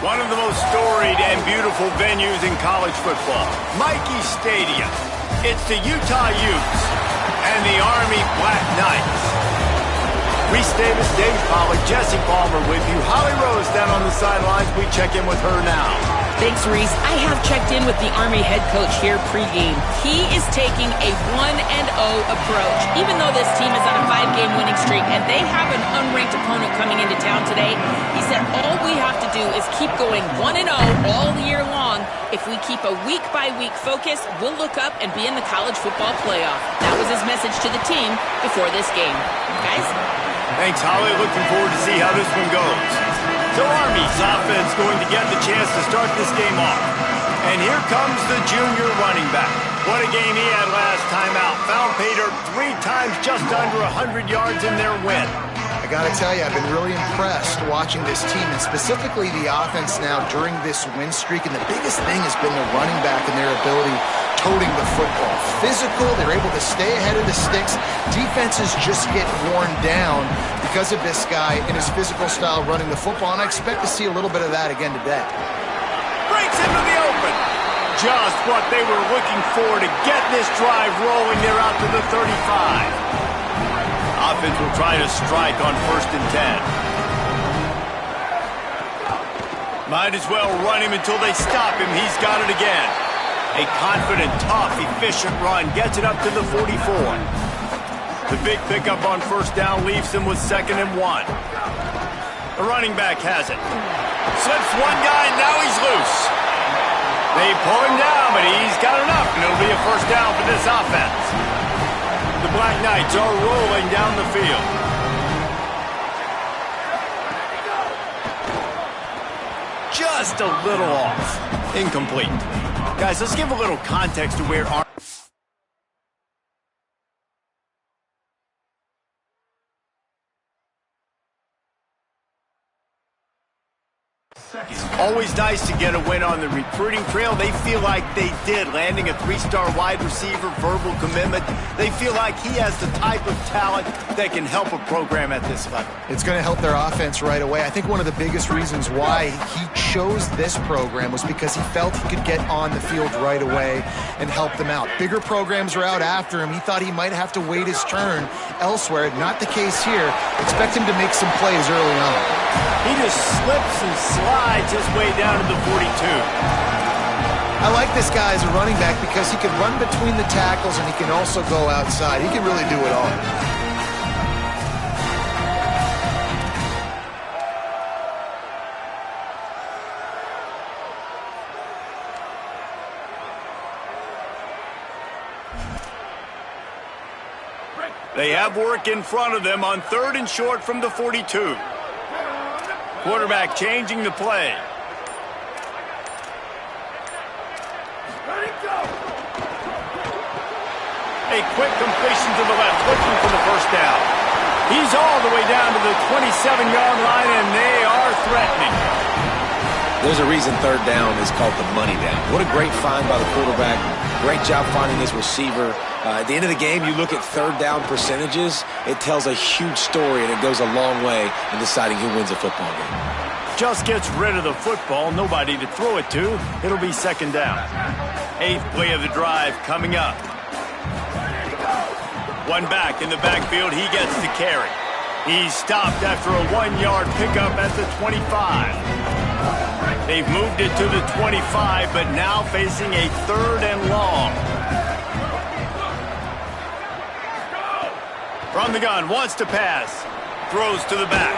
One of the most storied and beautiful venues in college football, Michie Stadium. It's the Utah Utes and the Army Black Knights. Reese Davis, Dave Pollard, Jesse Palmer with you. Holly Rose down on the sidelines. We check in with her now. Thanks, Reese. I have checked in with the Army head coach here pregame. He is taking a 1-0 approach. Even though this team is on a 5-game winning streak and they have an unranked opponent coming into town today, he said all we have to do is keep going 1-0 all year long. If we keep a week-by-week focus, we'll look up and be in the college football playoff. That was his message to the team before this game. Guys? Thanks, Holly. Looking forward to see how this one goes. So Army's offense going to get the chance to start this game off. And here comes the junior running back. What a game he had last time out. Found pay dirt 3 times, just under 100 yards in their win. I got to tell you, I've been really impressed watching this team, and specifically the offense now during this win streak. And the biggest thing has been the running back and their ability toting the football. Physical, they're able to stay ahead of the sticks. Defenses just get worn down because of this guy and his physical style running the football, and I expect to see a little bit of that again today. Breaks into the open. Just what they were looking for to get this drive rolling. They're out to the 35. Offense will try to strike on 1st and 10. Might as well run him until they stop him. He's got it again. A confident, tough, efficient run gets it up to the 44. The big pickup on 1st down leaves him with 2nd and 1. The running back has it. Slips one guy, now he's loose. They pull him down, but he's got enough, and it'll be a 1st down for this offense. The Black Knights are rolling down the field. Just a little off. Incomplete. Guys, let's give a little context to where our... Always nice to get a win on the recruiting trail. They feel like they did, landing a 3-star wide receiver, verbal commitment. They feel like he has the type of talent that can help a program at this level. It's going to help their offense right away. I think one of the biggest reasons why he chose this program was because he felt he could get on the field right away and help them out. Bigger programs are out after him. He thought he might have to wait his turn elsewhere. Not the case here. Expect him to make some plays early on. He just slips and slides his way down to the 42. I like this guy as a running back because he can run between the tackles and he can also go outside. He can really do it all. They have work in front of them on 3rd and short from the 42. Quarterback changing the play. A quick completion to the left, looking for the 1st down. He's all the way down to the 27-yard line, and they are threatening. There's a reason 3rd down is called the money down. What a great find by the quarterback. Great job finding his receiver. At the end of the game, you look at 3rd down percentages. It tells a huge story, and it goes a long way in deciding who wins a football game. Just gets rid of the football, nobody to throw it to. It'll be 2nd down. 8th play of the drive coming up. One back in the backfield, he gets the carry. He's stopped after a 1-yard pickup at the 25. They've moved it to the 25, but now facing a 3rd and long. From the gun, wants to pass. Throws to the back.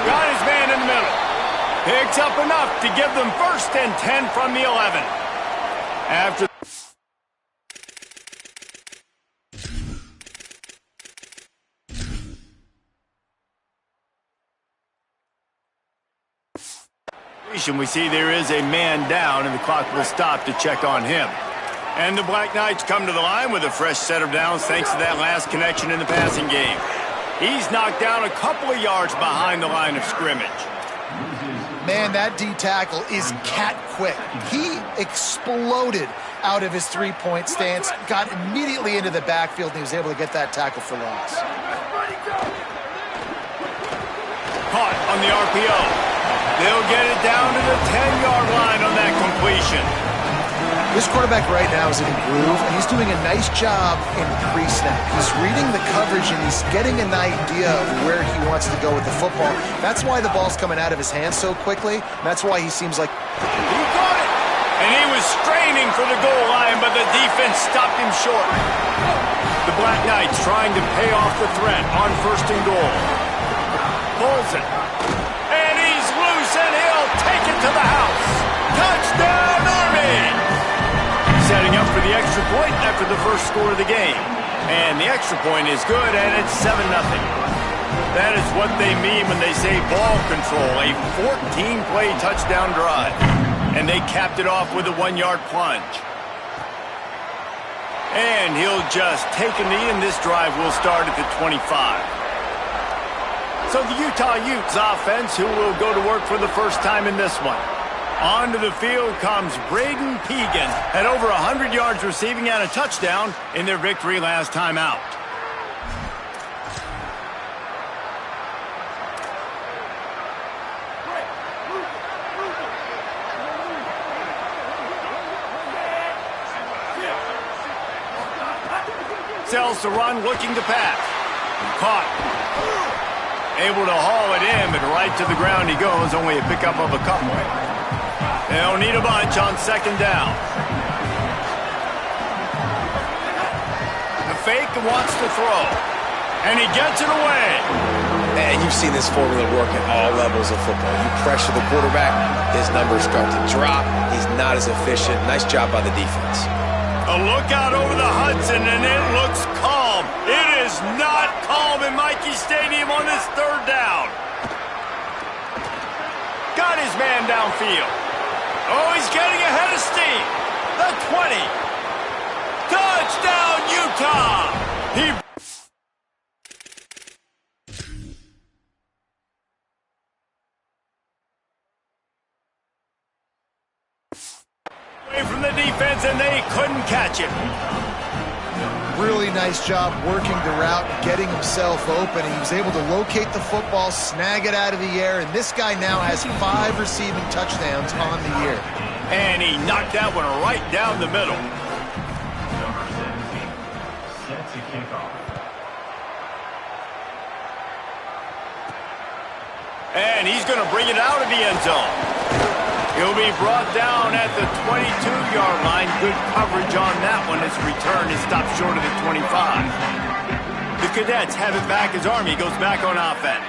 Got his man in the middle. Picks up enough to give them 1st and 10 from the 11. After we see there is a man down, and the clock will stop to check on him. And the Black Knights come to the line with a fresh set of downs thanks to that last connection in the passing game. He's knocked down a couple of yards behind the line of scrimmage. Man, that D tackle is cat quick. He exploded out of his 3-point stance, got immediately into the backfield, and he was able to get that tackle for loss. Caught on the RPO. They'll get it down to the 10-yard line on that completion. This quarterback right now is in a groove, and he's doing a nice job in pre-snap. He's reading the coverage, and he's getting an idea of where he wants to go with the football. That's why the ball's coming out of his hands so quickly. That's why he seems like... He got it! And he was straining for the goal line, but the defense stopped him short. The Black Knights trying to pay off the threat on 1st and goal. Pulls it. And he's loose, and he'll take it to the house. Touchdown, Army! Setting up for the extra point after the first score of the game. And the extra point is good, and it's 7-0. That is what they mean when they say ball control, a 14-play touchdown drive. And they capped it off with a 1-yard plunge. And he'll just take a knee, and this drive will start at the 25. So the Utah Utes offense, who will go to work for the first time in this one. Onto the field comes Braden Pegan at over 100 yards receiving and a touchdown in their victory last time out. Sells to run, looking to pass. Caught. Able to haul it in, but right to the ground he goes, only a pickup of a couple. They'll need a bunch on 2nd down. The fake wants to throw, and he gets it away. And you've seen this formula work at all levels of football. You pressure the quarterback, his numbers start to drop. He's not as efficient. Nice job by the defense. A look out over the Hudson, and it looks calm. It is not calm in Michie Stadium on this 3rd down. Got his man downfield. Oh, he's getting ahead of steam. The 20. Touchdown, Utah. Away from the defense, and they couldn't catch him. Really nice job working the route, getting himself open. He was able to locate the football, snag it out of the air, and this guy now has 5 receiving touchdowns on the year. And he knocked that one right down the middle. Number 17, set to kick off. And he's going to bring it out of the end zone. He'll be brought down at the 22-yard line. Good coverage on that one. His return is stopped short of the 25. The Cadets have it back as Army goes back on offense.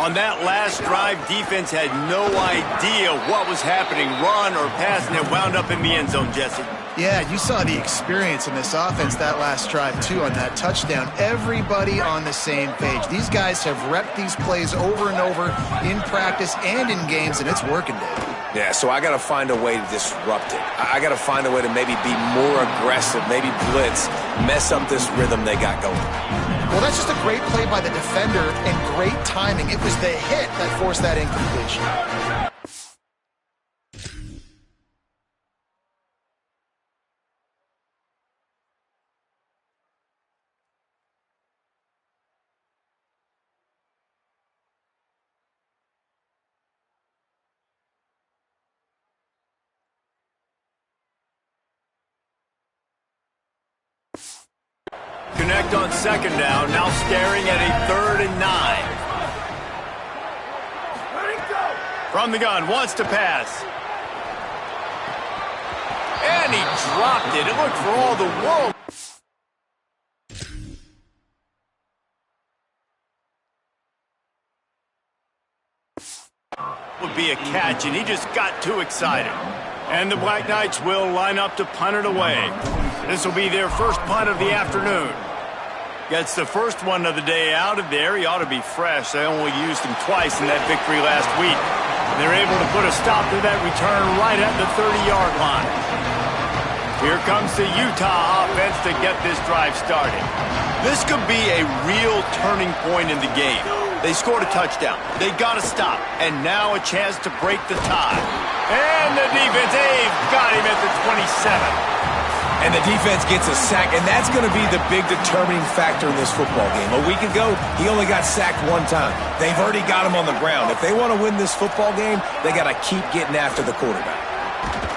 On that last drive, defense had no idea what was happening, run or pass, and it wound up in the end zone, Jesse. Yeah, you saw the experience in this offense that last drive, too, on that touchdown. Everybody on the same page. These guys have repped these plays over and over in practice and in games, and it's working, Dave. Yeah, so I got to find a way to disrupt it. I got to find a way to maybe be more aggressive, maybe blitz, mess up this rhythm they got going. Well, that's just a great play by the defender and great timing. It was the hit that forced that incompletion. Connect on 2nd down, now staring at a 3rd and 9. From the gun, wants to pass. And he dropped it. It looked for all the world. Would be a catch, and he just got too excited. And the Black Knights will line up to punt it away. This will be their first punt of the afternoon. Gets the first one of the day out of there. He ought to be fresh. They only used him twice in that victory last week. They're able to put a stop to that return right at the 30-yard line. Here comes the Utah offense to get this drive started. This could be a real turning point in the game. They scored a touchdown. They got to stop. And now a chance to break the tie. And the defense, they've got him at the 27. And the defense gets a sack, and that's going to be the big determining factor in this football game. A week ago, he only got sacked one time. They've already got him on the ground. If they want to win this football game, they got to keep getting after the quarterback.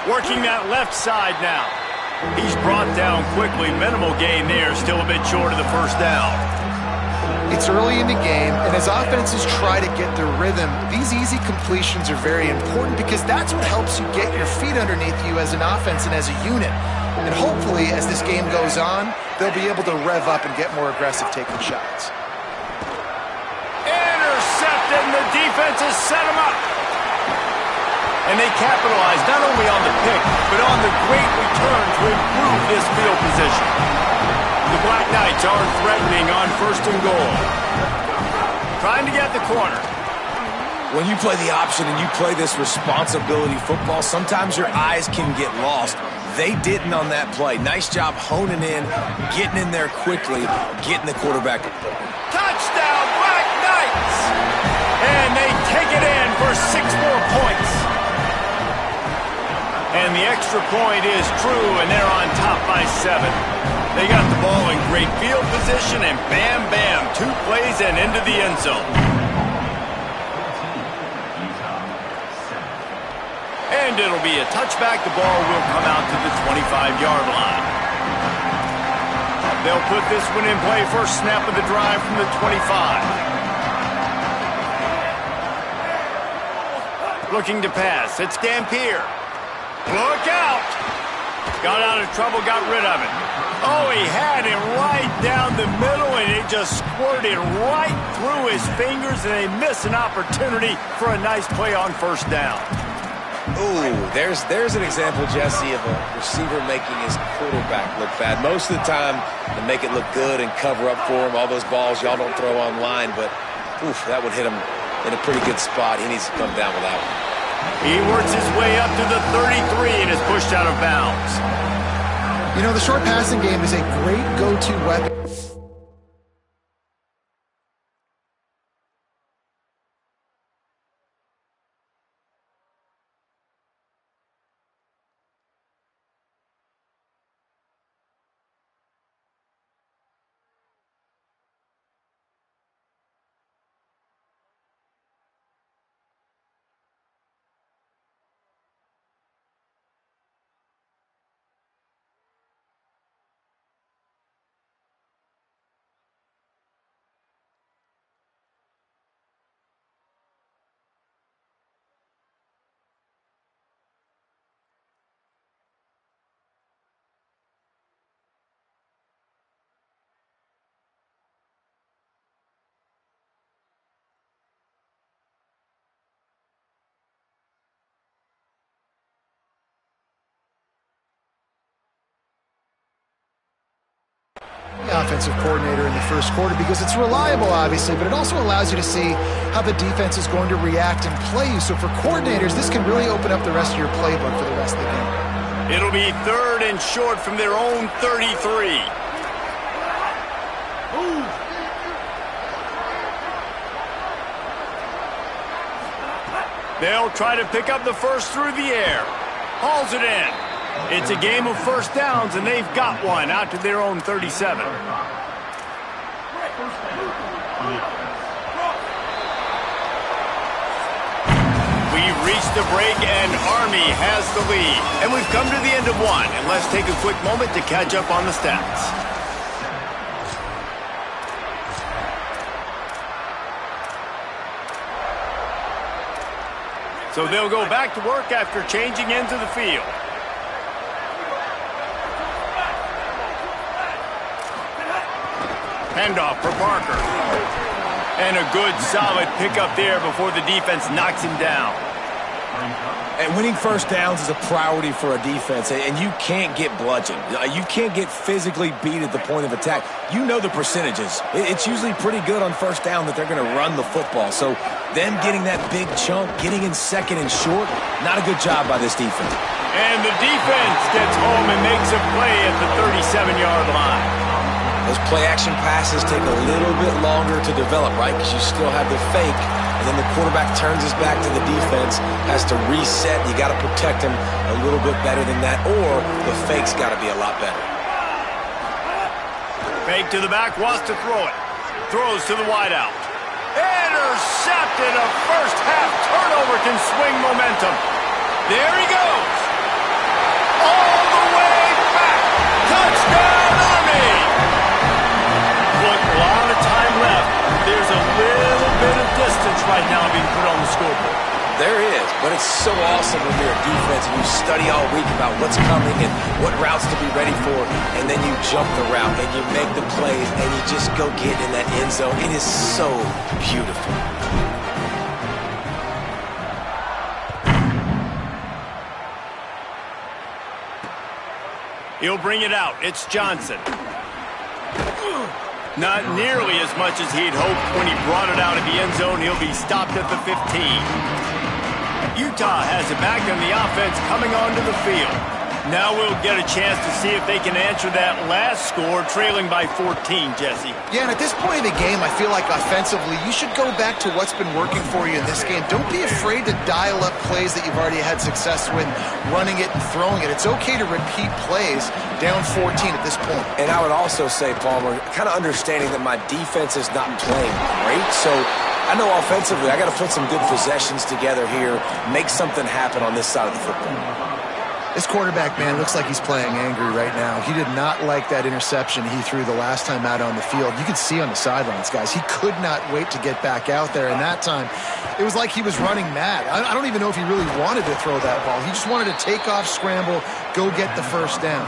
Working that left side now. He's brought down quickly. Minimal gain there, still a bit short of the first down. It's early in the game, and as offenses try to get their rhythm, these easy completions are very important because that's what helps you get your feet underneath you as an offense and as a unit. And hopefully, as this game goes on, they'll be able to rev up and get more aggressive taking shots. Intercepted, and the defense has set him up. And they capitalize not only on the pick, but on the great return to improve this field position. The Black Knights are threatening on 1st and goal. Trying to get the corner. When you play the option and you play this responsibility football, sometimes your eyes can get lost. They didn't on that play. Nice job honing in, getting in there quickly, getting the quarterback. Touchdown, Black Knights! And they take it in for 6 more points. And the extra point is true, and they're on top by 7. They got the ball in great field position, and bam, bam, 2 plays and into the end zone. And it'll be a touchback. The ball will come out to the 25-yard line. They'll put this one in play. First snap of the drive from the 25. Looking to pass. It's Dampier. Look out! Got out of trouble, got rid of it. Oh, he had it right down the middle, and it just squirted right through his fingers, and they miss an opportunity for a nice play on 1st down. Ooh, there's an example, Jesse, of a receiver making his quarterback look bad. Most of the time, they make it look good and cover up for him. All those balls y'all don't throw online, but oof, that would hit him in a pretty good spot. He needs to come down with that one. He works his way up to the 33 and is pushed out of bounds. You know, the short passing game is a great go-to weapon. The offensive coordinator in the first quarter because it's reliable, obviously, but it also allows you to see how the defense is going to react and play you. So for coordinators, this can really open up the rest of your playbook for the rest of the game. It'll be 3rd and short from their own 33. They'll try to pick up the first through the air. Hauls it in. It's a game of 1st downs, and they've got one out to their own 37. We've reached the break, and Army has the lead. And we've come to the end of one, and let's take a quick moment to catch up on the stats. So they'll go back to work after changing into the field. Handoff for Parker. And a good, solid pickup there before the defense knocks him down. And winning 1st downs is a priority for a defense, and you can't get bludgeoned. You can't get physically beat at the point of attack. You know the percentages. It's usually pretty good on 1st down that they're going to run the football. So them getting that big chunk, getting in 2nd and short, not a good job by this defense. And the defense gets home and makes a play at the 37-yard line. Those play-action passes take a little bit longer to develop, right? Because you still have the fake, and then the quarterback turns his back to the defense, has to reset. You got to protect him a little bit better than that, or the fake's got to be a lot better. Fake to the back, wants to throw it. Throws to the wideout. Intercepted. A first-half turnover can swing momentum. There he goes. All the way back. Touchdown, Army! Look, a lot of time left. There's a little bit of distance right now being put on the scoreboard. There is, but it's so awesome when you're a defense and you study all week about what's coming and what routes to be ready for, and then you jump the route and you make the plays and you just go get in that end zone. It is so beautiful. He'll bring it out. It's Johnson. Not nearly as much as he'd hoped when he brought it out of the end zone. He'll be stopped at the 15. Utah has it back on the offense coming onto the field. Now we'll get a chance to see if they can answer that last score, trailing by 14, Jesse. Yeah, and at this point of the game, I feel like offensively, you should go back to what's been working for you in this game. Don't be afraid to dial up plays that you've already had success with, running it and throwing it. It's okay to repeat plays down 14 at this point. And I would also say, Palmer, kind of understanding that my defense is not playing great, so I know offensively I got to put some good possessions together here, make something happen on this side of the football. This quarterback, man, looks like he's playing angry right now. He did not like that interception he threw the last time out on the field. You could see on the sidelines, guys, he could not wait to get back out there. And that time, it was like he was running mad. I don't even know if he really wanted to throw that ball. He just wanted to take off, scramble, go get the first down.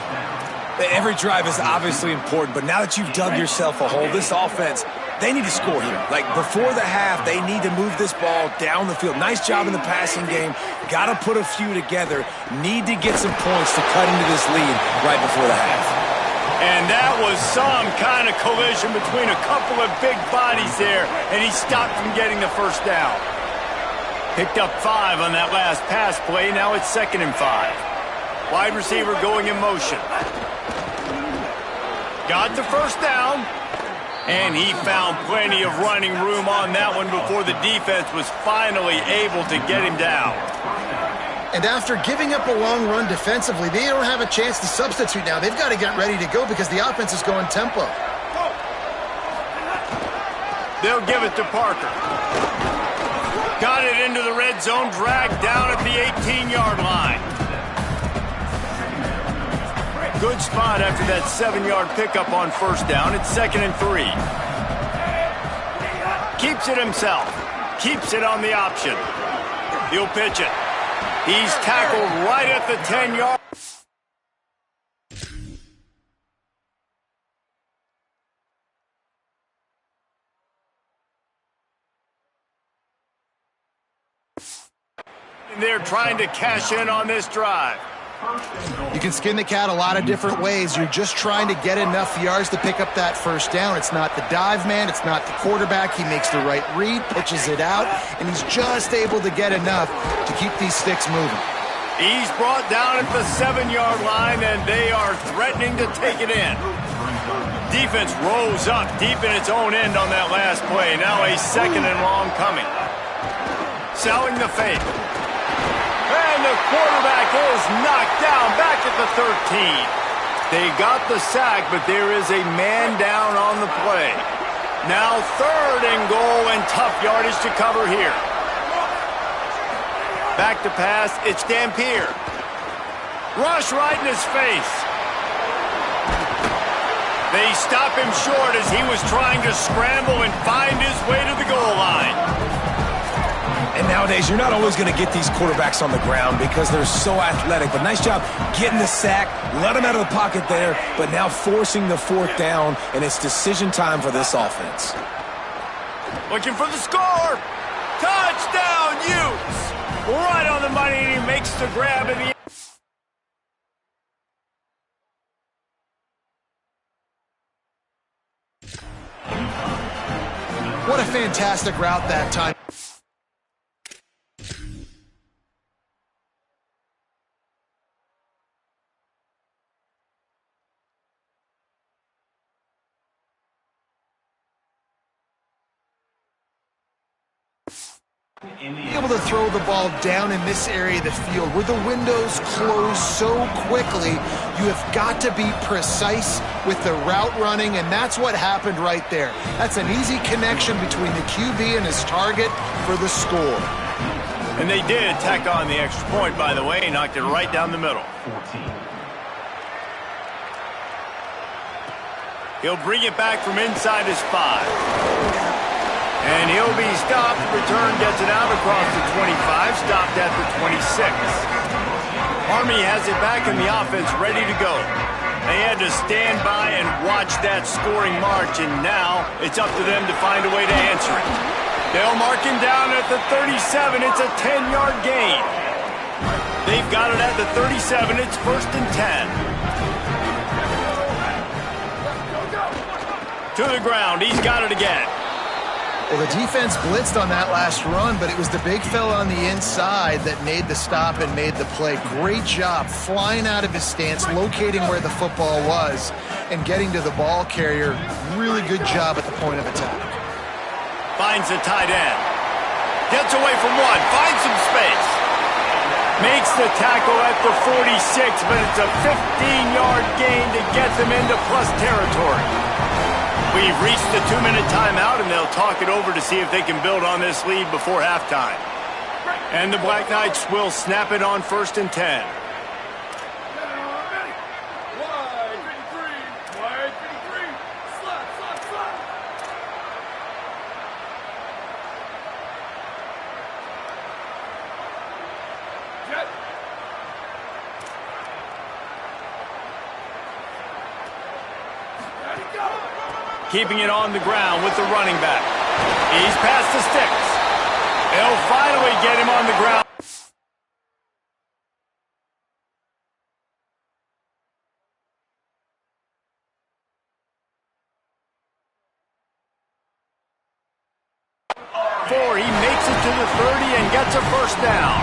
Every drive is obviously important, but now that you've dug yourself a hole, this offense, they need to score here. Like, before the half, they need to move this ball down the field. Nice job in the passing game. Got to put a few together. Need to get some points to cut into this lead right before the half. And that was some kind of collision between a couple of big bodies there, and he stopped from getting the first down. Picked up 5 on that last pass play. Now it's 2nd and 5. Wide receiver going in motion. Got the first down. And he found plenty of running room on that one before the defense was finally able to get him down. And after giving up a long run defensively, they don't have a chance to substitute now. They've got to get ready to go because the offense is going tempo. They'll give it to Parker. Got it into the red zone, dragged down at the 18-yard line. Good spot after that 7-yard pickup on first down. It's 2nd and 3. Keeps it himself. Keeps it on the option. He'll pitch it. He's tackled right at the 10-yard. They're trying to cash in on this drive. You can skin the cat a lot of different ways. You're just trying to get enough yards to pick up that first down. It's not the dive man. It's not the quarterback. He makes the right read, pitches it out, and he's just able to get enough to keep these sticks moving. He's brought down at the 7-yard line, and they are threatening to take it in. Defense rose up deep in its own end on that last play. Now a 2nd and long coming. Selling the fake. And the quarterback is knocked down back at the 13. They got the sack, but there is a man down on the play. Now 3rd and goal and tough yardage to cover here. Back to pass, it's Dampier. Rush right in his face. They stop him short as he was trying to scramble and find his way to the goal line. And nowadays, you're not always going to get these quarterbacks on the ground because they're so athletic. But nice job getting the sack, let him out of the pocket there, but now forcing the 4th down, and it's decision time for this offense. Looking for the score. Touchdown, Utes. Right on the money, and he makes the grab in the end. What a fantastic route that time. Be able to throw the ball down in this area of the field where the windows close so quickly. You have got to be precise with the route running, and that's what happened right there. That's an easy connection between the QB and his target for the score. And they did tack on the extra point, by the way, knocked it right down the middle. 14. He'll bring it back from inside his 5. And he'll be stopped. Return gets it out across the 25, stopped at the 26. Army has it back in the offense, ready to go. They had to stand by and watch that scoring march, and now it's up to them to find a way to answer it. They'll mark him down at the 37. It's a 10-yard gain. They've got it at the 37. It's 1st and 10. To the ground. He's got it again. Well, the defense blitzed on that last run, but it was the big fella on the inside that made the stop and made the play. Great job flying out of his stance, locating where the football was, and getting to the ball carrier. Really good job at the point of attack. Finds the tight end. Gets away from one. Finds some space. Makes the tackle at the 46, but it's a 15-yard gain to get them into plus territory. We've reached the 2-minute timeout, and they'll talk it over to see if they can build on this lead before halftime. And the Black Knights will snap it on 1st and 10. Keeping it on the ground with the running back. He's past the sticks. They'll finally get him on the ground. He makes it to the 30 and gets a 1st down.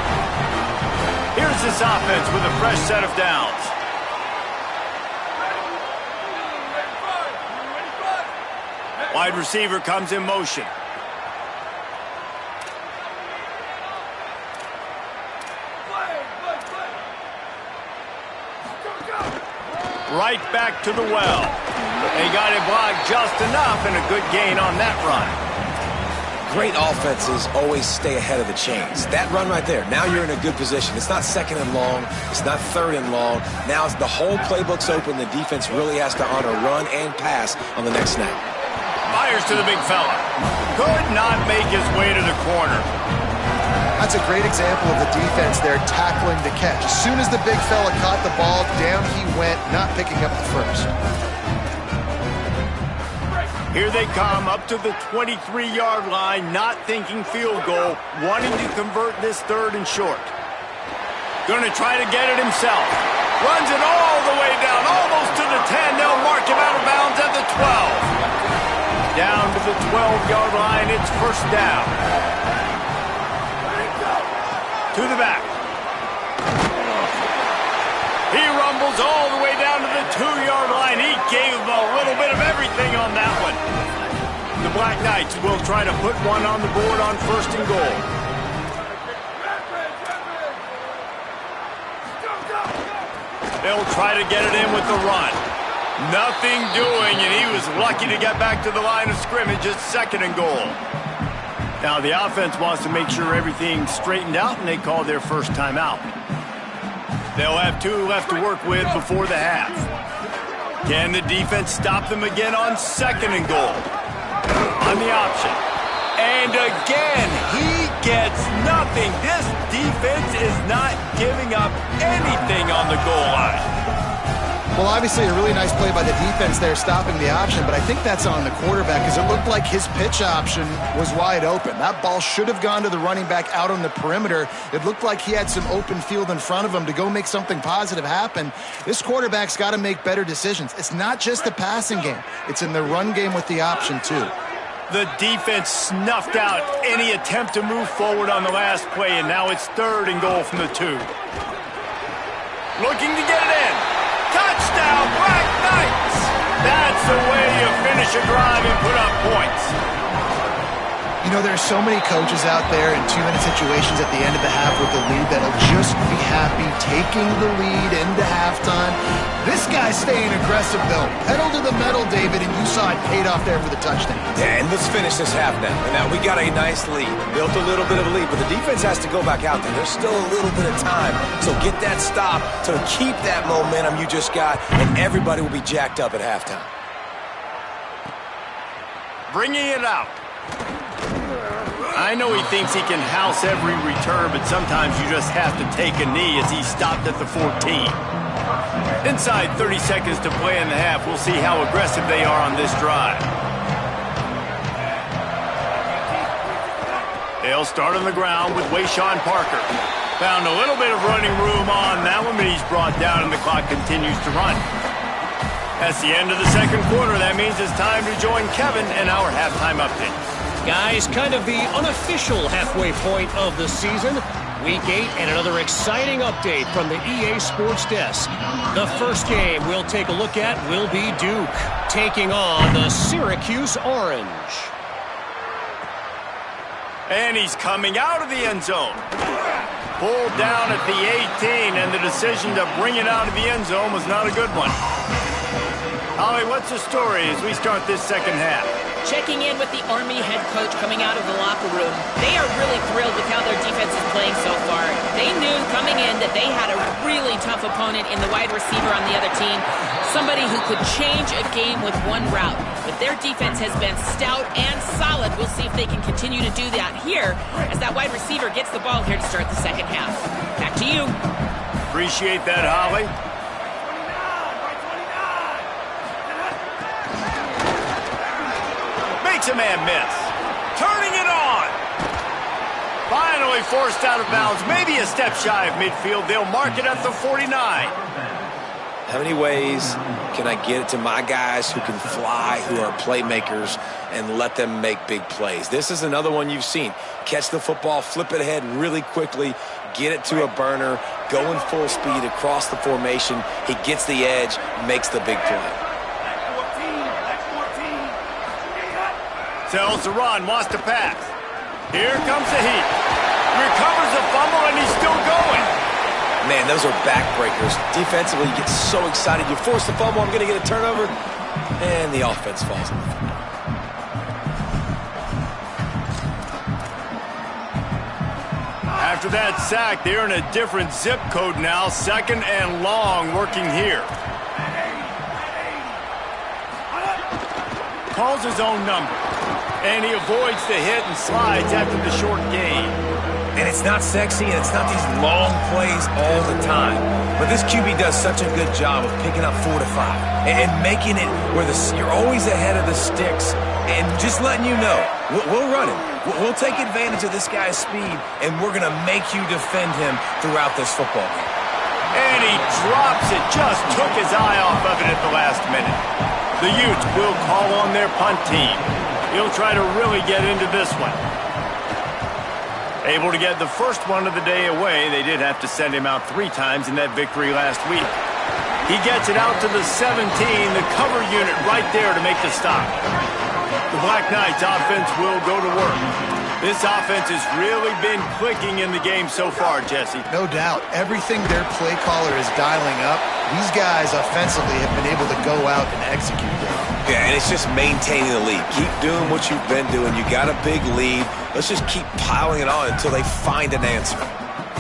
Here's this offense with a fresh set of downs. Wide receiver comes in motion. Right back to the well. They got it blocked just enough, and a good gain on that run. Great offenses always stay ahead of the chains. That run right there, now you're in a good position. It's not 2nd and long. It's not 3rd and long. Now the whole playbook's open. The defense really has to honor run and pass on the next snap. Fires to the big fella. Could not make his way to the corner. That's a great example of the defense there tackling the catch. As soon as the big fella caught the ball, down he went, not picking up the 1st. Here they come up to the 23-yard line, not thinking field goal, wanting to convert this 3rd and short. Going to try to get it himself. Runs it all the way down, almost to the 10. They'll mark him out of bounds at the 12. Down to the 12-yard line, it's 1st down. To the back. He rumbles all the way down to the 2-yard line. He gave him a little bit of everything on that one. The Black Knights will try to put one on the board on 1st and goal. They'll try to get it in with the run. Nothing doing, and he was lucky to get back to the line of scrimmage at 2nd and goal. Now the offense wants to make sure everything's straightened out, and they call their 1st timeout. They'll have 2 left to work with before the half. Can the defense stop them again on 2nd and goal? On the option. And again, he gets nothing. This defense is not giving up anything on the goal line. Well, obviously a really nice play by the defense there, stopping the option, but I think that's on the quarterback because it looked like his pitch option was wide open. That ball should have gone to the running back out on the perimeter. It looked like he had some open field in front of him to go make something positive happen. This quarterback's got to make better decisions. It's not just the passing game. It's in the run game with the option, too. The defense snuffed out any attempt to move forward on the last play, and now it's 3rd and goal from the 2. Looking to get it in. Touchdown, Black Knights! That's the way you finish a drive and put up points. You know, there's so many coaches out there in 2-minute situations at the end of the half with the lead that'll just be happy taking the lead into halftime. This guy's staying aggressive, though. Pedal to the metal, David, and you saw it paid off there for the touchdown. Yeah, and let's finish this half now. And now we got a nice lead. Built a little bit of a lead, but the defense has to go back out there. There's still a little bit of time. So get that stop to keep that momentum you just got, and everybody will be jacked up at halftime. Bringing it out. I know he thinks he can house every return, but sometimes you just have to take a knee as he stopped at the 14. Inside 30 seconds to play in the half. We'll see how aggressive they are on this drive. They'll start on the ground with Wayshawn Parker. Found a little bit of running room on that one, but he's brought down and the clock continues to run. That's the end of the second quarter. That means it's time to join Kevin and our halftime update. Guys, kind of the unofficial halfway point of the season. Week 8 and another exciting update from the EA Sports Desk. The first game we'll take a look at will be Duke, taking on the Syracuse Orange. And he's coming out of the end zone. Pulled down at the 18, and the decision to bring it out of the end zone was not a good one. Holly, what's the story as we start this second half? Checking in with the Army head coach coming out of the locker room. They are really thrilled with how their defense is playing so far. They knew coming in that they had a really tough opponent in the wide receiver on the other team, somebody who could change a game with one route. But their defense has been stout and solid. We'll see if they can continue to do that here as that wide receiver gets the ball here to start the second half. Back to you. Appreciate that, Holly. Makes a man miss. Turning it on. Finally forced out of bounds. Maybe a step shy of midfield. They'll mark it at the 49. How many ways can I get it to my guys who can fly, who are playmakers, and let them make big plays? This is another one you've seen. Catch the football, flip it ahead really quickly, get it to a burner, going full speed across the formation. He gets the edge, makes the big play. Tells the run, wants to pass. Here comes the heat. Recovers the fumble, and he's still going. Man, those are backbreakers. Defensively, you get so excited. You force the fumble, I'm going to get a turnover, and the offense falls on the field. After that sack, they're in a different zip code now. Second and long working here. Calls his own number. And he avoids the hit and slides after the short gain. And it's not sexy, and it's not these long plays all the time. But this QB does such a good job of picking up 4 to 5 and making it where you're always ahead of the sticks and just letting you know, we'll run him. We'll take advantage of this guy's speed, and we're going to make you defend him throughout this football game. And he drops it. Just took his eye off of it at the last minute. The Utes will call on their punt team. He'll try to really get into this one. Able to get the first one of the day away. They did have to send him out 3 times in that victory last week. He gets it out to the 17, the cover unit right there to make the stop. The Black Knights offense will go to work. This offense has really been clicking in the game so far, Jesse. No doubt. Everything their play caller is dialing up, these guys offensively have been able to go out and execute them. Yeah, and it's just maintaining the lead. Keep doing what you've been doing. You got a big lead. Let's just keep piling it on until they find an answer.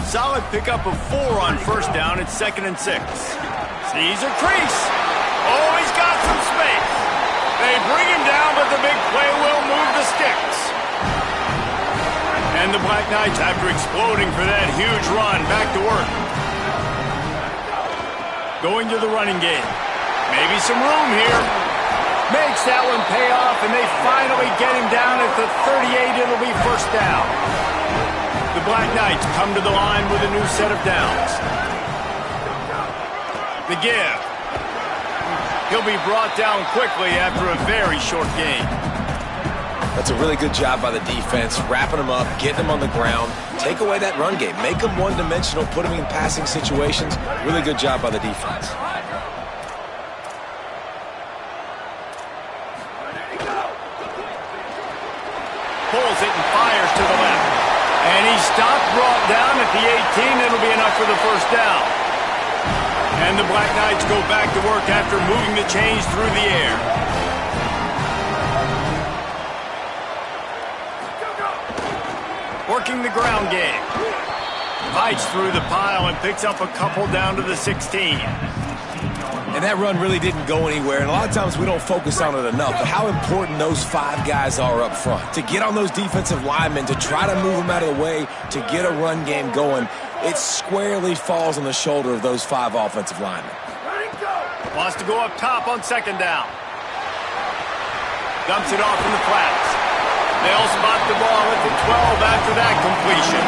Solid pickup of 4 on first down. It's 2nd and 6. Sees a crease. Oh, he's got some space. They bring him down, but the big play will move the sticks. And the Black Knights, after exploding for that huge run, back to work. Going to the running game. Maybe some room here. Makes that one pay off, and they finally get him down at the 38. It'll be first down. The Black Knights come to the line with a new set of downs. The give. He'll be brought down quickly after a very short game. That's a really good job by the defense, wrapping them up, getting them on the ground, take away that run game, make them one-dimensional, put them in passing situations. Really good job by the defense. Pulls it and to the left. And he stopped, brought down at the 18. It'll be enough for the first down. And the Black Knights go back to work after moving the chains through the air. Working the ground game. Fights through the pile and picks up a couple down to the 16. And that run really didn't go anywhere, and a lot of times we don't focus on it enough, but how important those 5 guys are up front. To get on those defensive linemen, to try to move them out of the way, to get a run game going, it squarely falls on the shoulder of those 5 offensive linemen. Wants to go up top on second down. Dumps it off in the flats. They'll spot the ball at the 12 after that completion.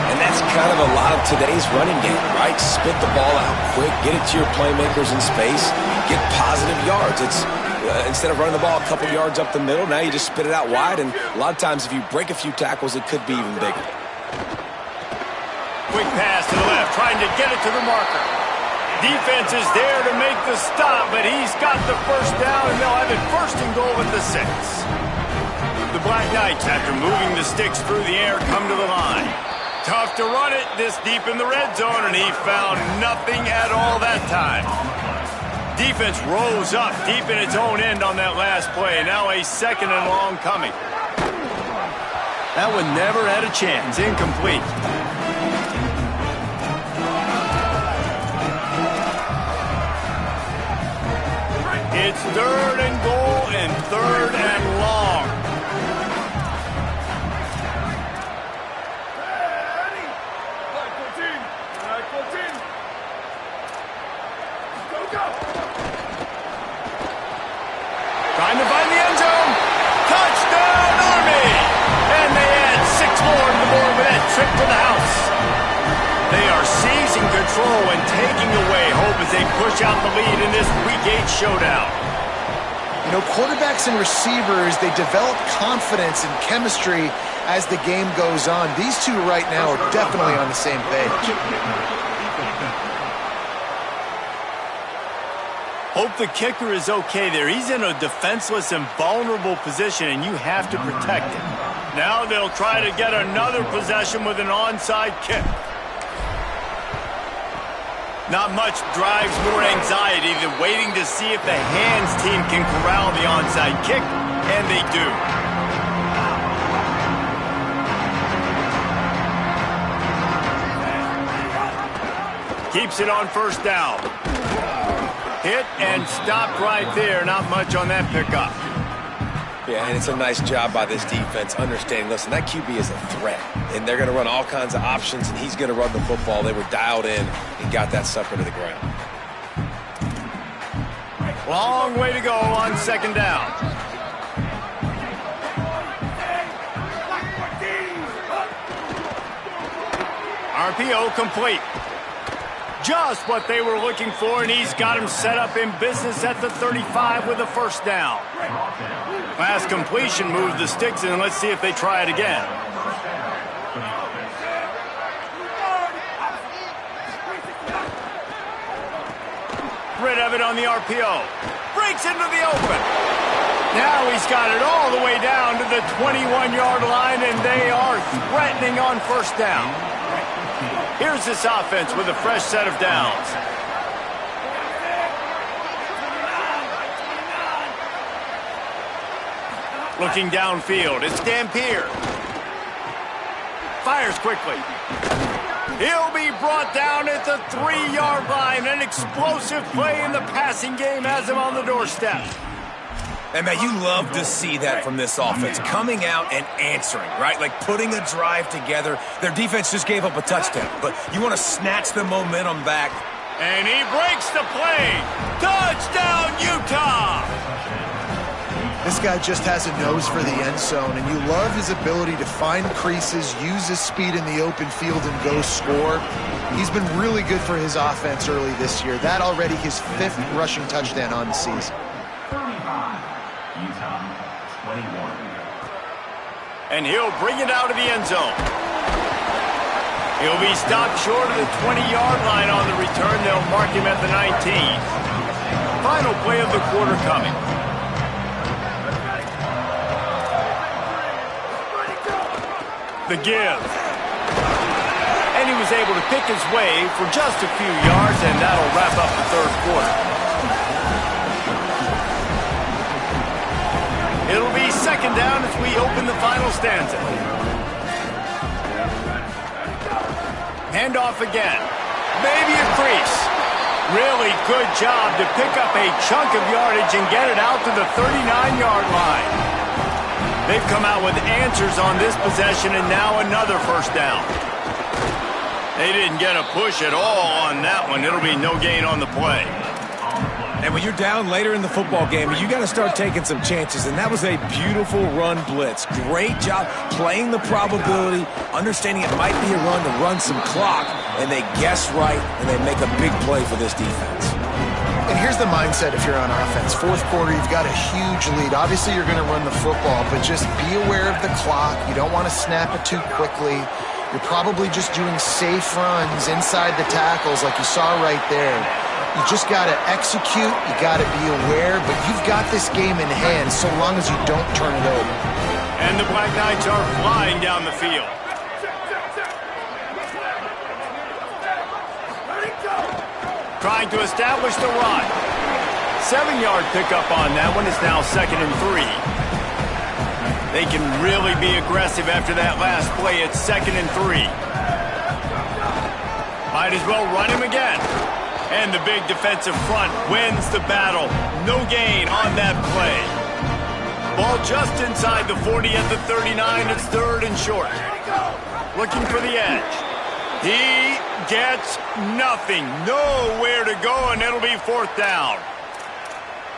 And that's kind of a lot of today's running game, right? Spit the ball out quick, get it to your playmakers in space, get positive yards. It's instead of running the ball a couple yards up the middle, now you just spit it out wide, and a lot of times if you break a few tackles, it could be even bigger. Quick pass to the left, trying to get it to the marker. Defense is there to make the stop, but he's got the first down, and they'll have it first and goal at the 6. The Black Knights, after moving the sticks through the air, come to the line. Tough to run it this deep in the red zone, and he found nothing at all that time. Defense rose up deep in its own end on that last play. Now a second and long coming. That one never had a chance. Incomplete. It's third and goal and third and long. Trying to find the end zone. Touchdown, Army! And they add 6 more to the board with that trip to the house. They are seizing control and taking away hope as they push out the lead in this Week 8 showdown. You know, quarterbacks and receivers, they develop confidence and chemistry as the game goes on. These two right now are definitely on the same page. Hope the kicker is okay there. He's in a defenseless and vulnerable position, and you have to protect him. Now they'll try to get another possession with an onside kick. Not much drives more anxiety than waiting to see if the hands team can corral the onside kick, and they do. Keeps it on first down. Hit and stopped right there. Not much on that pickup. Yeah, and it's a nice job by this defense understanding, listen, that QB is a threat, and they're going to run all kinds of options, and he's going to run the football. They were dialed in and got that sucker to the ground. Long way to go on second down. RPO complete. Just what they were looking for, and he's got him set up in business at the 35 with a first down. Last completion moved the sticks, and let's see if they try it again. Rid of it on the RPO. Breaks into the open. Now he's got it all the way down to the 21-yard line, and they are threatening on first down. Here's this offense with a fresh set of downs. Looking downfield, it's Dampier. Fires quickly. He'll be brought down at the 3-yard line. An explosive play in the passing game has him on the doorstep. And, man, you love to see that from this offense, coming out and answering, right? Like putting a drive together. Their defense just gave up a touchdown, but you want to snatch the momentum back. And he breaks the play. Touchdown, Utah! This guy just has a nose for the end zone, and you love his ability to find creases, use his speed in the open field, and go score. He's been really good for his offense early this year. That already his 5th rushing touchdown on the season. And he'll bring it out of the end zone. He'll be stopped short of the 20-yard line on the return. They'll mark him at the 19. Final play of the quarter coming. The give. And he was able to pick his way for just a few yards, and that'll wrap up the third quarter. It'll be second down as we open the final stanza. Handoff again. Maybe a crease. Really good job to pick up a chunk of yardage and get it out to the 39-yard line. They've come out with answers on this possession, and now another first down. They didn't get a push at all on that one. It'll be no gain on the play. And when you're down later in the football game, you got to start taking some chances, and that was a beautiful run blitz. Great job playing the probability, understanding it might be a run to run some clock, and they guess right, and they make a big play for this defense. And here's the mindset if you're on offense. Fourth quarter, you've got a huge lead. Obviously, you're going to run the football, but just be aware of the clock. You don't want to snap it too quickly. You're probably just doing safe runs inside the tackles like you saw right there. You just got to execute. You got to be aware, but you've got this game in hand so long as you don't turn it over. And the Black Knights are flying down the field. Trying to establish the run. 7-yard pickup on that one. Is now 2nd and 3. They can really be aggressive after that last play. It's 2nd and 3. Might as well run him again. And the big defensive front wins the battle. No gain on that play. Ball just inside the 40 at the 39. It's 3rd and short. Looking for the edge. He gets nothing. Nowhere to go, and it'll be 4th down.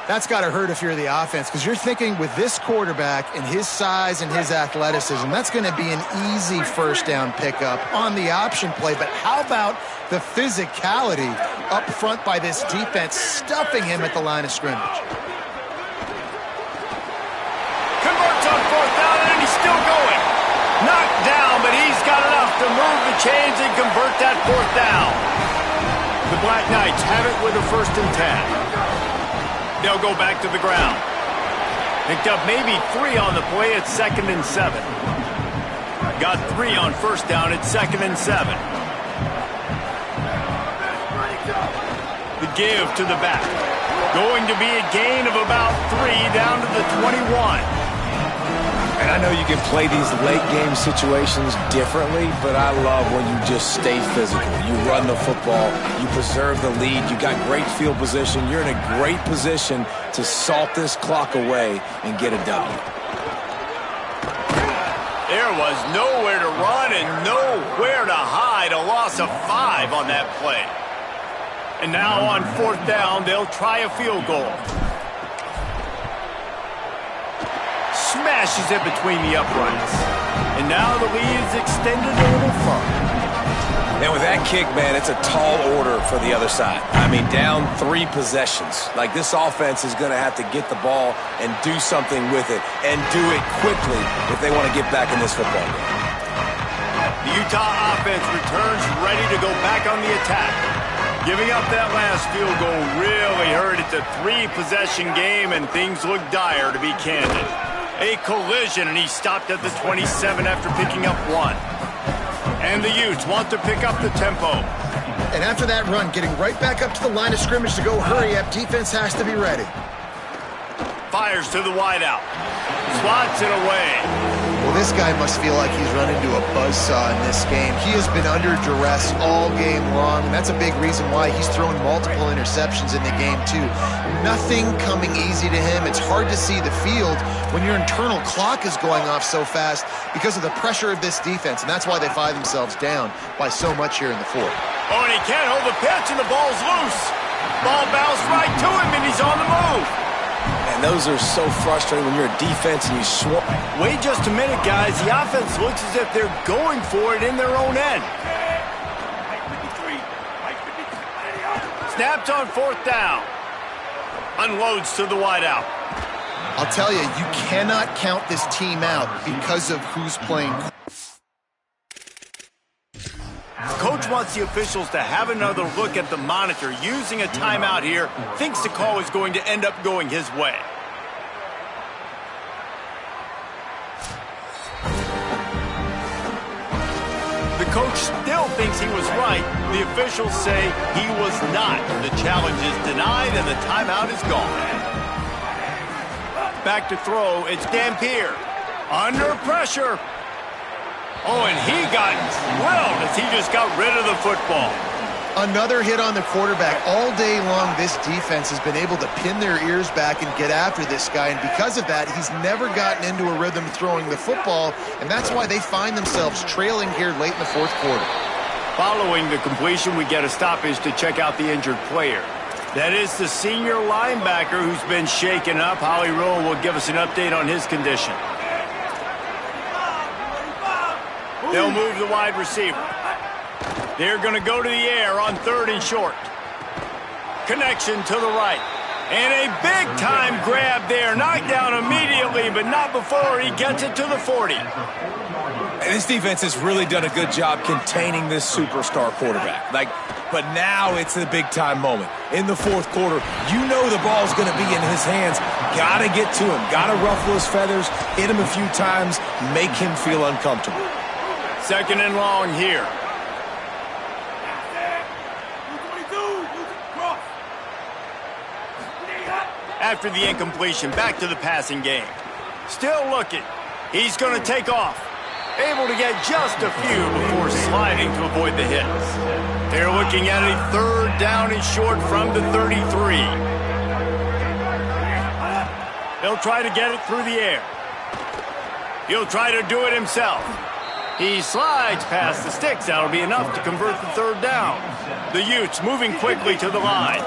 That's got to hurt if you're the offense, because you're thinking with this quarterback and his size and his athleticism, that's going to be an easy first down pickup on the option play. But how about the physicality up front by this defense, stuffing him at the line of scrimmage? Converts on 4th down, and he's still going. Knocked down, but he's got enough to move the chains and convert that 4th down. The Black Knights have it with a 1st and 10. They'll go back to the ground. Picked up maybe 3 on the play. It's 2nd and 7. Got 3 on 1st down. It's 2nd and 7. The give to the back. Going to be a gain of about 3 down to the 21. And I know you can play these late-game situations differently, but I love when you just stay physical. You run the football, you preserve the lead, you got great field position, you're in a great position to salt this clock away and get a W. There was nowhere to run and nowhere to hide. A loss of 5 on that play. And now on 4th down, they'll try a field goal. Smashes it between the uprights. And now the lead is extended a little further. And with that kick, man, it's a tall order for the other side. I mean, down 3 possessions. Like, this offense is going to have to get the ball and do something with it, and do it quickly if they want to get back in this football game. The Utah offense returns ready to go back on the attack. Giving up that last field goal really hurt. It's a 3-possession game, and things look dire, to be candid. A collision, and he stopped at the 27 after picking up 1. And the Utes want to pick up the tempo. And after that run, getting right back up to the line of scrimmage to go hurry up, defense has to be ready. Fires to the wideout. Swats it away. Well, this guy must feel like he's run into a buzzsaw in this game. He has been under duress all game long, and that's a big reason why he's thrown multiple interceptions in the game, too. Nothing coming easy to him. It's hard to see the field when your internal clock is going off so fast because of the pressure of this defense, and that's why they find themselves down by so much here in the 4th. Oh, and he can't hold the pitch, and the ball's loose. Ball bounced right to him, and he's on the move. And those are so frustrating when you're a defense and you swap. Wait just a minute, guys. The offense looks as if they're going for it in their own end. Snapped on 4th down. Unloads to the wideout. I'll tell you, you cannot count this team out because of who's playing. Coach wants the officials to have another look at the monitor. Using a timeout here, thinks the call is going to end up going his way. coach still thinks he was right. The officials say he was not. The challenge is denied, and the timeout is gone. Back to throw, it's Dampier. Under pressure. Oh, and he got drilled as he just got rid of the football. Another hit on the quarterback. All day long, this defense has been able to pin their ears back and get after this guy, and because of that, he's never gotten into a rhythm throwing the football, and that's why they find themselves trailing here late in the fourth quarter. Following the completion, we get a stoppage to check out the injured player. That is the senior linebacker who's been shaken up. Holly Rowe will give us an update on his condition. They'll move the wide receiver. They're going to go to the air on 3rd and short. Connection to the right. And a big-time grab there. Knocked down immediately, but not before he gets it to the 40. And this defense has really done a good job containing this superstar quarterback. But now it's the big-time moment. In the fourth quarter, you know the ball's going to be in his hands. Got to get to him. Got to ruffle his feathers, hit him a few times, make him feel uncomfortable. 2nd and long here. After the incompletion, back to the passing game. Still looking. He's going to take off. Able to get just a few before sliding to avoid the hits. They're looking at a 3rd down and short from the 33. They'll try to get it through the air. He'll try to do it himself. He slides past the sticks. That'll be enough to convert the 3rd down. The Utes moving quickly to the line.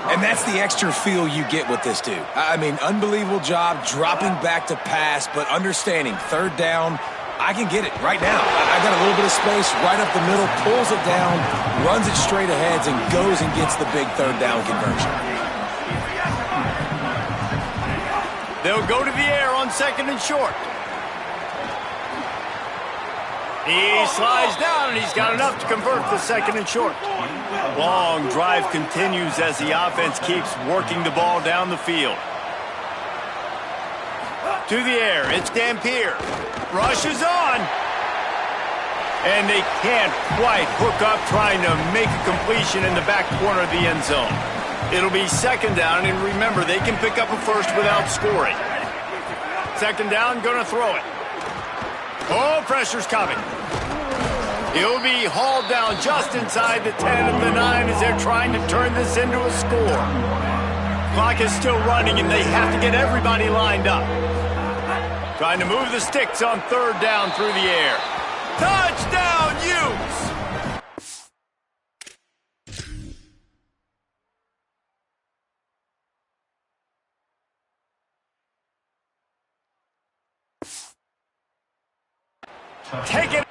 And that's the extra feel you get with this dude. I mean, unbelievable job dropping back to pass, but understanding 3rd down, I can get it right now. I got a little bit of space right up the middle, pulls it down, runs it straight ahead, and goes and gets the big 3rd down conversion. They'll go to the air on 2nd and short. He slides down, and he's got enough to convert the 2nd and short. Long drive continues as the offense keeps working the ball down the field. To the air, it's Dampier. Rushes on. And they can't quite hook up trying to make a completion in the back corner of the end zone. It'll be 2nd down, and remember, they can pick up a first without scoring. 2nd down, gonna throw it. Oh, pressure's coming. He'll be hauled down just inside the 10 of the 9 as they're trying to turn this into a score. Clock is still running, and they have to get everybody lined up. Trying to move the sticks on 3rd down through the air. Touchdown, Utes! Take it.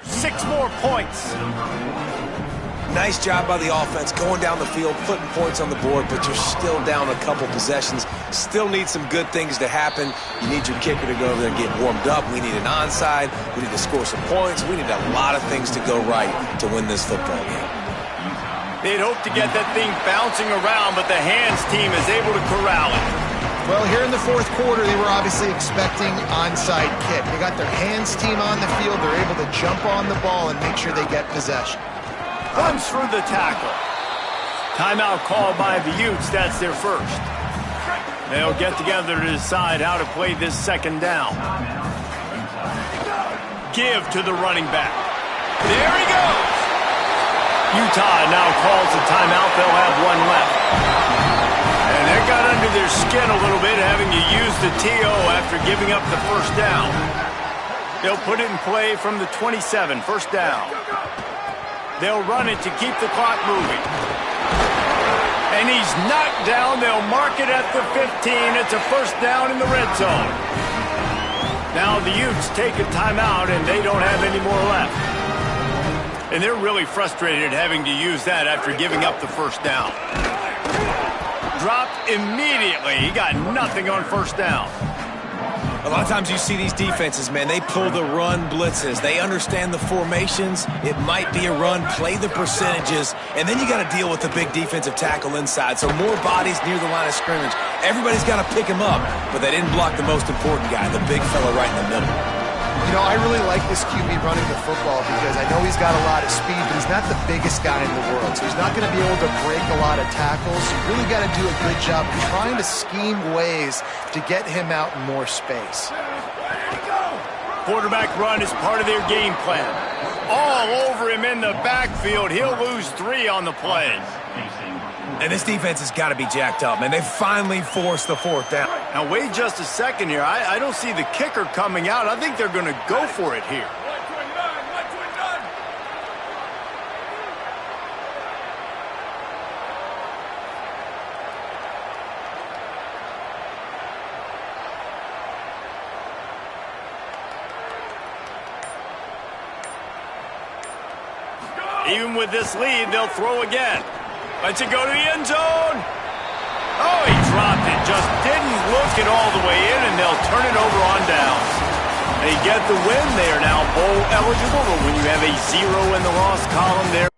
Six more points. Nice job by the offense going down the field, putting points on the board, but you're still down a couple possessions. Still need some good things to happen. You need your kicker to go over there and get warmed up. We need an onside. We need to score some points. We need a lot of things to go right to win this football game. They'd hoped to get that thing bouncing around, but the hands team is able to corral it. Well, here in the fourth quarter, they were obviously expecting onside kick. They got their hands team on the field. They're able to jump on the ball and make sure they get possession. Runs through the tackle. Timeout called by the Utes. That's their first. They'll get together to decide how to play this 2nd down. Give to the running back. There he goes. Utah now calls a timeout. They'll have one left. And that got under their skin a little bit, having to use the TO after giving up the 1st down. They'll put it in play from the 27, 1st down. They'll run it to keep the clock moving. And he's knocked down. They'll mark it at the 15. It's a 1st down in the red zone. Now the Utes take a timeout, and they don't have any more left. And they're really frustrated having to use that after giving up the 1st down. Dropped immediately. He got nothing on 1st down. A lot of times you see these defenses, man, they pull the run blitzes. They understand the formations. It might be a run, play the percentages, and then you got to deal with the big defensive tackle inside. So more bodies near the line of scrimmage. Everybody's got to pick him up, but they didn't block the most important guy, the big fella right in the middle. You know, I really like this QB running the football because I know he's got a lot of speed, but he's not the biggest guy in the world. So he's not going to be able to break a lot of tackles. You really got to do a good job of trying to scheme ways to get him out in more space. Quarterback run is part of their game plan. All over him in the backfield. He'll lose 3 on the play. And this defense has got to be jacked up, man. They finally forced the 4th down. Now, wait just a second here. I don't see the kicker coming out. I think they're going to go for it here. Even with this lead, they'll throw again. Let's it go to the end zone. Oh, he dropped it. Just didn't look it all the way in, and they'll turn it over on downs. They get the win. They are now bowl eligible, but when you have a 0 in the loss column, there